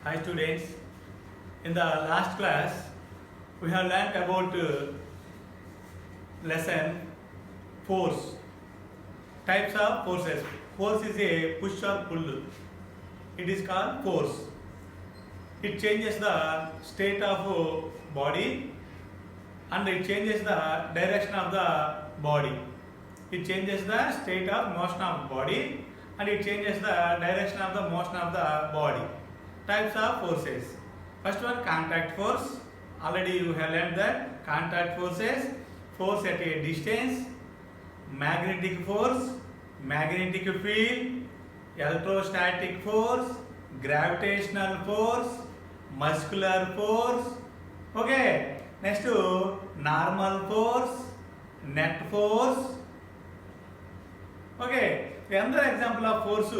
Hi students, in the last class we have learnt about lesson force, types of forces. Force is a push or pull. It is called force. It changes the state of body and it changes the direction of the body. It changes the state of motion of body and it changes the direction of the motion of the body. Types of forces. First one, contact force. Already you have learned that contact forces, force at a distance, magnetic force, magnetic field, electrostatic force, gravitational force, muscular force. Okay, next to normal force, net force. Okay, another example of force,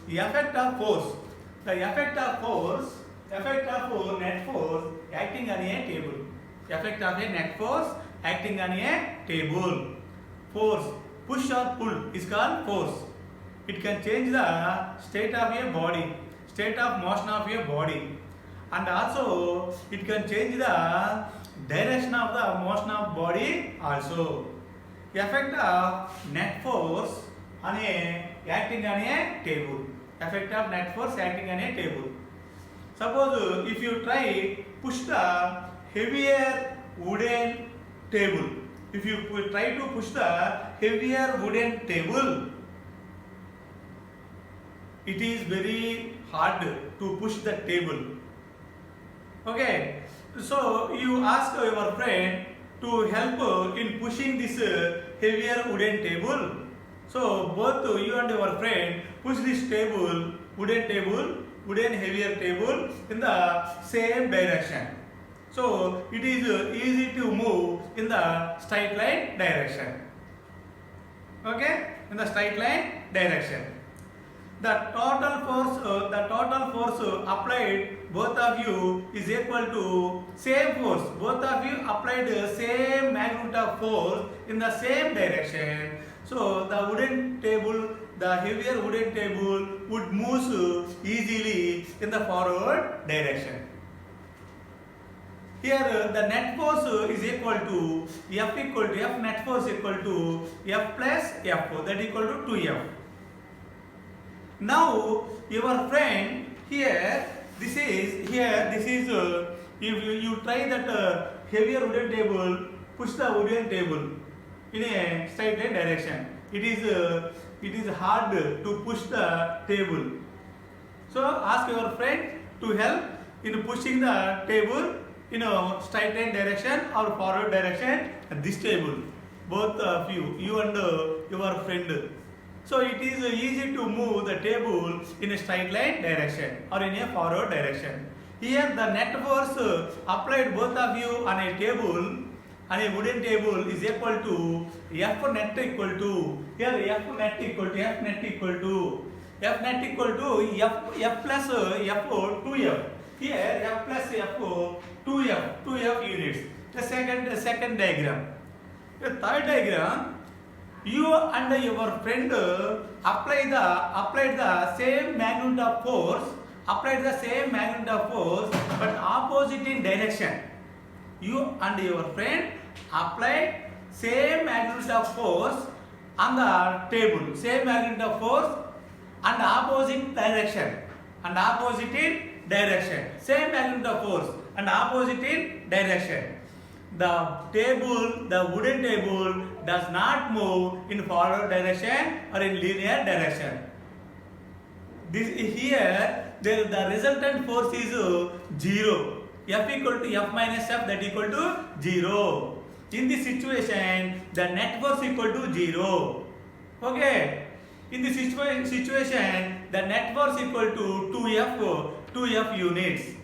effect of force. The effect of force, effect of net force acting on a table. Effect of a net force acting on a table. Force, push or pull is called force. It can change the state of a body, state of motion of a body, and also it can change the direction of the motion of body also. Effect of net force on a acting on a table. Effect of net force acting on a table. Suppose if you try push the heavier wooden table. If you try to push the heavier wooden table, it is very hard to push the table. Okay, so you ask your friend to help in pushing this heavier wooden table. So both you and your friend push this table, wooden heavier table in the same direction. So it is easy to move in the straight line direction. Okay, in the straight line direction. The total force applied both of you is equal to same force. Both of you applied the same magnitude of force in the same direction. So the wooden table, the heavier wooden table would move easily in the forward direction. Here the net force is equal to F net force equal to F plus F, that equal to 2F. Now your friend here, this is if you try that heavier wooden table, push the wooden table in a straight line direction. It is hard to push the table. So ask your friend to help in pushing the table in a straight line direction or forward direction at this table. Both of you and your friend. So it is easy to move the table in a straight line direction or in a forward direction. Here the net force applied both of you on a table, on a wooden table, is equal to F net equal to, here F net equal to F plus F 2F. Here F plus F 2F units. The second diagram. The third diagram, you and your friend applied the same magnitude of force, but opposite in direction. You and your friend applied same magnitude of force on the table, same magnitude of force and opposite direction, same magnitude of force and opposite in direction. The wooden table does not move in forward direction or in linear direction. The resultant force is 0. F equal to F minus F, that equal to 0. In this situation, the net force equal to 0. Okay. In this situation, the net force equal to 2F units.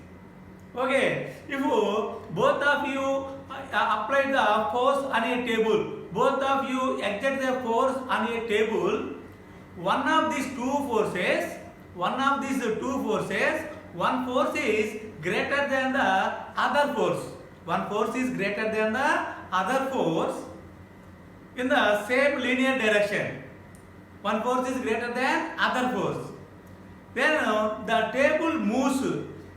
Okay. If both of you apply the force on a table, both of you exert the force on a table, one of these two forces, one force is greater than the other force. One force is greater than the other force in the same linear direction. One force is greater than other force. Then the table moves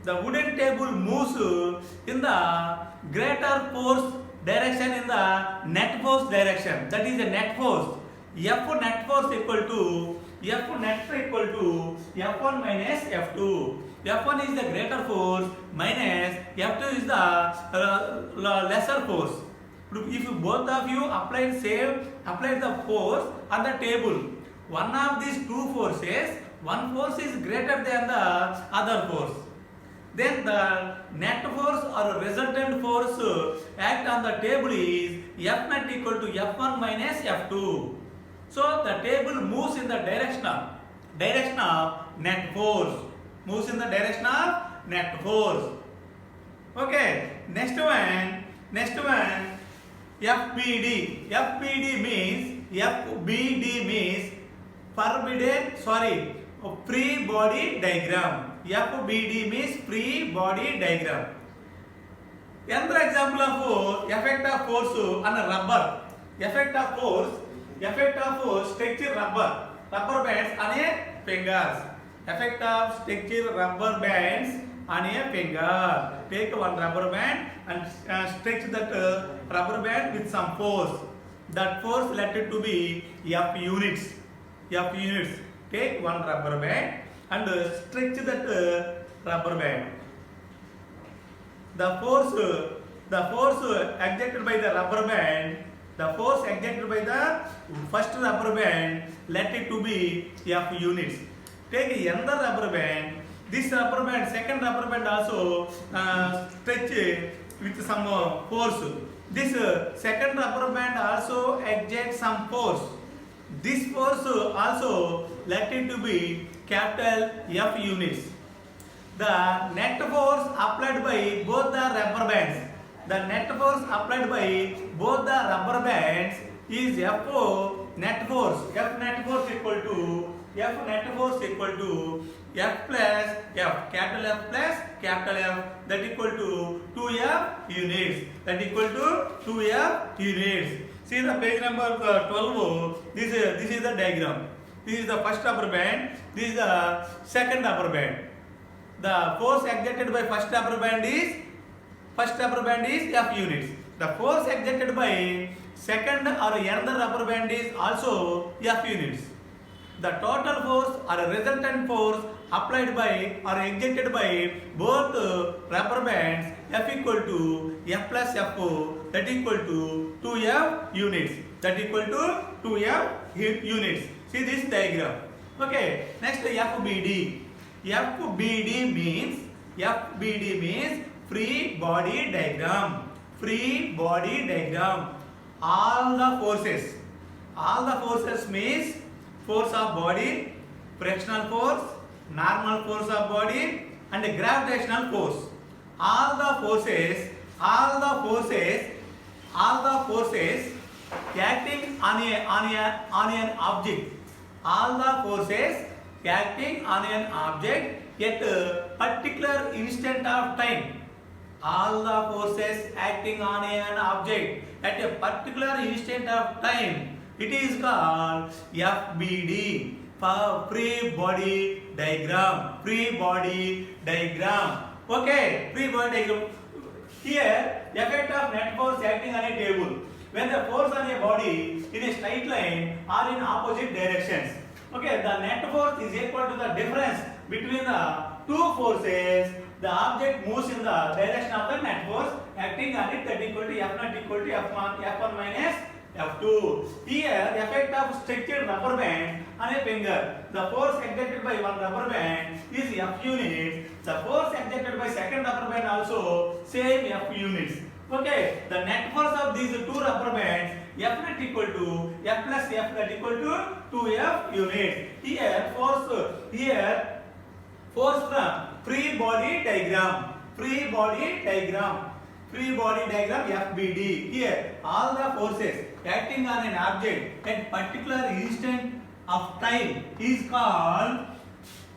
The wooden table moves in the greater force direction in the net force direction. That is the net force. F net force equal to F net equal to F1 minus F2. F1 is the greater force minus F2 is the lesser force. If both of you apply the force on the table, one of these two forces, one force is greater than the other force, then the net force or resultant force act on the table is F net equal to F1 minus F2. So the table moves in the direction of net force. Moves in the direction of net force. Okay. Next one. FBD. FBD means free body diagram. FBD means free body diagram. Another example of effect of force on a rubber. Effect of force structure rubber bands on a fingers. Effect of structure rubber bands on a finger. Take one rubber band and stretch that rubber band with some force. That force let it to be F units. Take one rubber band and stretch that rubber band. The force exerted by the rubber band, the force exerted by the first rubber band, let it to be F units. Take another rubber band. This rubber band, second rubber band also stretch with some force. This second rubber band also exerts some force. This force also let it to be capital F units. The net force applied by both the rubber bands. The net force applied by both the rubber bands is F net force. F net force equal to F plus F, capital F plus capital F, that equal to 2F units. See the page number 12. This is the diagram. This is the first rubber band. This is the second rubber band. The force exerted by first rubber band is F units. The force exerted by second or another rubber band is also F units. The total force or resultant force applied by or exerted by both rubber bands F equal to F plus F, that equal to 2F units. See this diagram. Okay. Next FBD. FBD means free body diagram. All the forces means force of body, frictional force, normal force of body, and gravitational force. All the forces acting on an object. All the forces acting on an object at a particular instant of time. All the forces acting on an object at a particular instant of time. It is called FBD, for free body diagram. Okay, free body diagram. Here, effect of net force acting on a table. When the force on a body in a straight line or in opposite directions. Okay, the net force is equal to the difference between the two forces. The object moves in the direction of the net force acting on it, that equal to F naught equal to F1 minus F2. Here, effect of structured rubber band on a finger. The force exerted by one rubber band is F units. The force exerted by second rubber band also same F units. Okay, the net force of these two rubber bands F net equal to F plus F, that equal to 2F units. Here, force from free body diagram FBD. Here, all the forces acting on an object at particular instant of time is called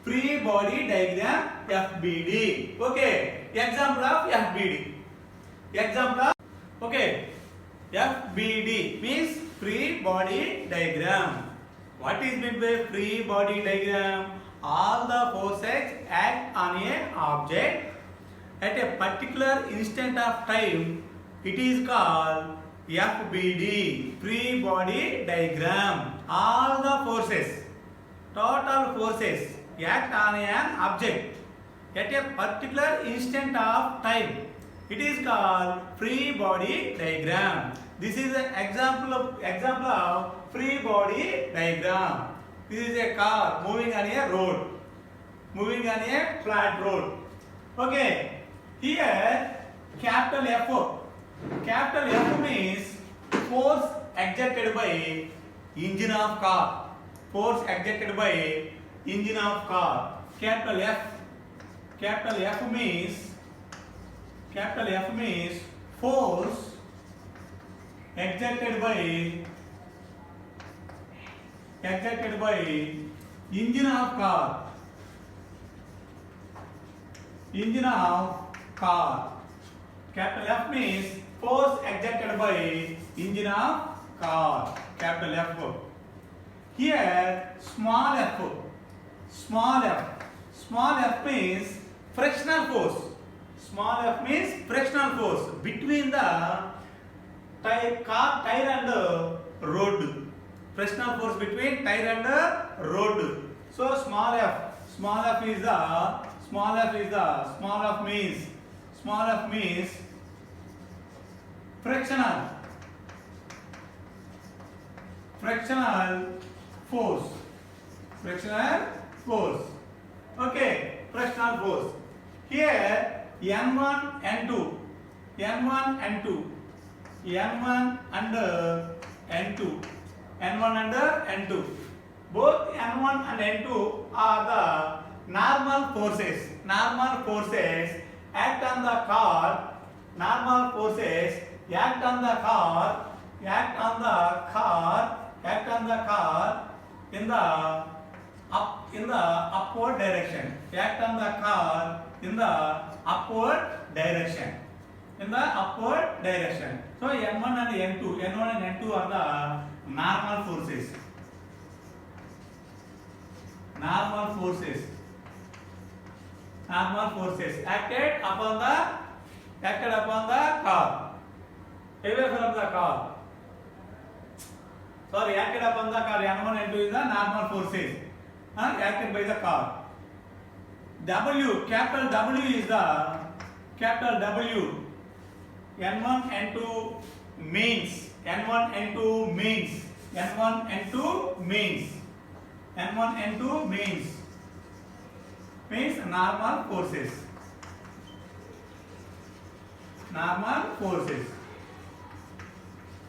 free body diagram FBD. Okay, example of FBD. FBD means free body diagram. What is meant by free body diagram? All the forces act on an object at a particular instant of time, it is called FBD, free body diagram. All the forces, total forces act on an object at a particular instant of time. It is called free body diagram. This is an example of free body diagram. This is a car moving on a road, moving on a flat road. Okay, here capital F. Capital F means force exerted by engine of car. Force exerted by engine of car. Capital F. Capital F means force exerted by engine of car. Engine of car. Capital F means force exerted by engine of car. Capital F. Here small f. Small f. Small f means frictional force. Small f means frictional force between the car tire and road. Frictional force between tire and road. So small f means frictional force. Okay, frictional force. Here N1 and N2 both N1 and N2 are the normal forces. Normal forces act on the car. Normal forces act on the car in the upward direction. Act on the car in the upward direction. So N1 and N2 are the normal forces. Normal forces acted upon the car. Away from the car. Sorry, acted upon the car. N1 and N2 is the normal forces acted by the car. W, capital W is the capital W. N1 N2 means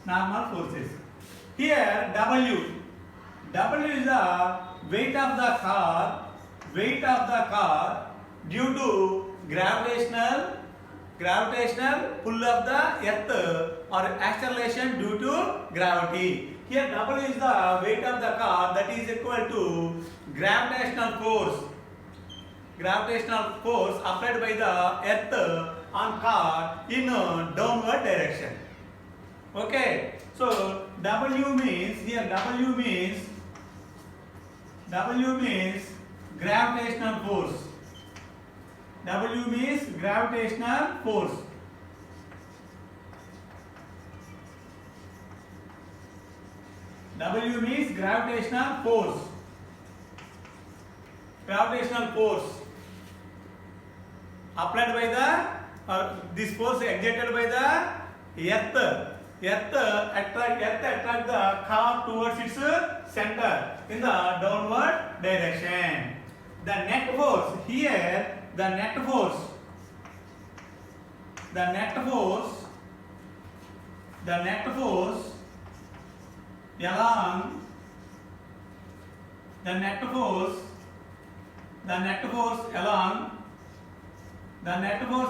normal forces. Here W is the weight of the car due to gravitational pull of the earth or acceleration due to gravity. Here W is the weight of the car, that is equal to gravitational force applied by the earth on car in a downward direction. Okay, so W means gravitational force. W means gravitational force. W means gravitational force. Applied by the this force exerted by the earth. Earth attract the car towards its center in the downward direction. The net force here. The net force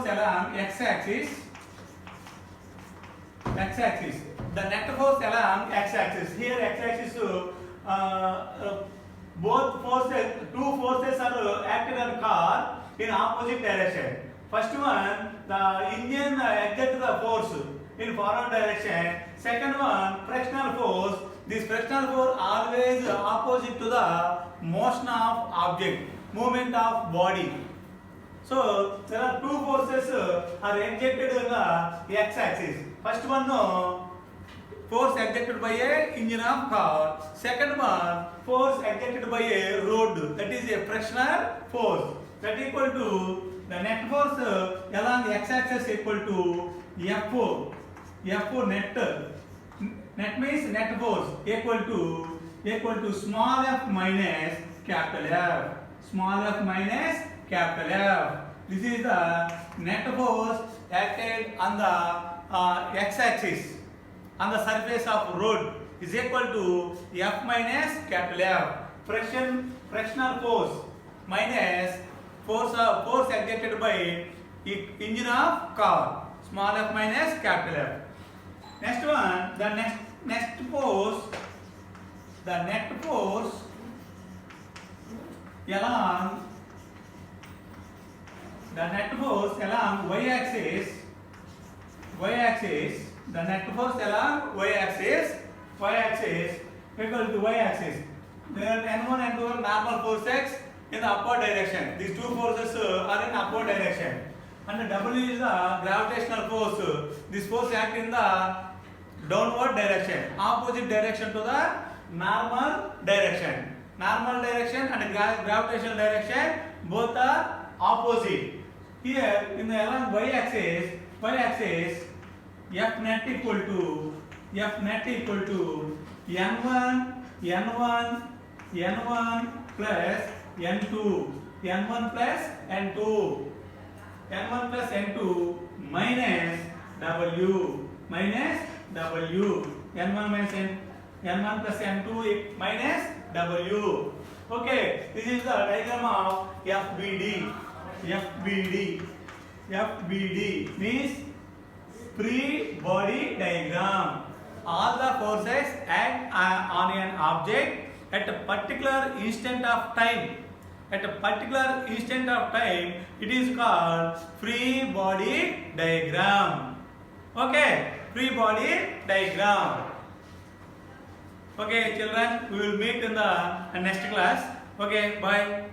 along x-axis. The net force along x-axis. Here x-axis two forces are acted on car in opposite direction. First one, the engine exerts the force in forward direction. Second one, frictional force. This frictional force always opposite to the motion of object, movement of body. So there are two forces forces are exerted in the x-axis. First one, force exerted by a engine of car. Second one, force exerted by a road. That is a pressure force. That equal to the net force along the x-axis equal to F4. F4 net. Net means net force equal to small f minus capital F. Small f minus capital F. This is the net force acted on the x-axis on the surface of road is equal to F minus capital F. Frictional force minus force exerted by engine of car. Small f minus capital F. Next one, the next force, the net force along y-axis, the net force along y-axis equal to y-axis. There N1 and N2 are normal forces in the upward direction. These two forces are in upward direction. And W is the gravitational force. This force acts in the downward direction, opposite direction to the normal direction. Normal direction and gravitational direction both are opposite. Here in the along y-axis, F net equal to N1 plus N2, N1 plus N2, N1 plus N2 minus W, N1 plus N2 minus W. Okay, this is the diagram of FBD. FBD means free body diagram. All the forces act on an object at a particular instant of time. At a particular instant of time, it is called free body diagram. Okay, free body diagram. Okay, children, we will meet in the next class. Okay, bye.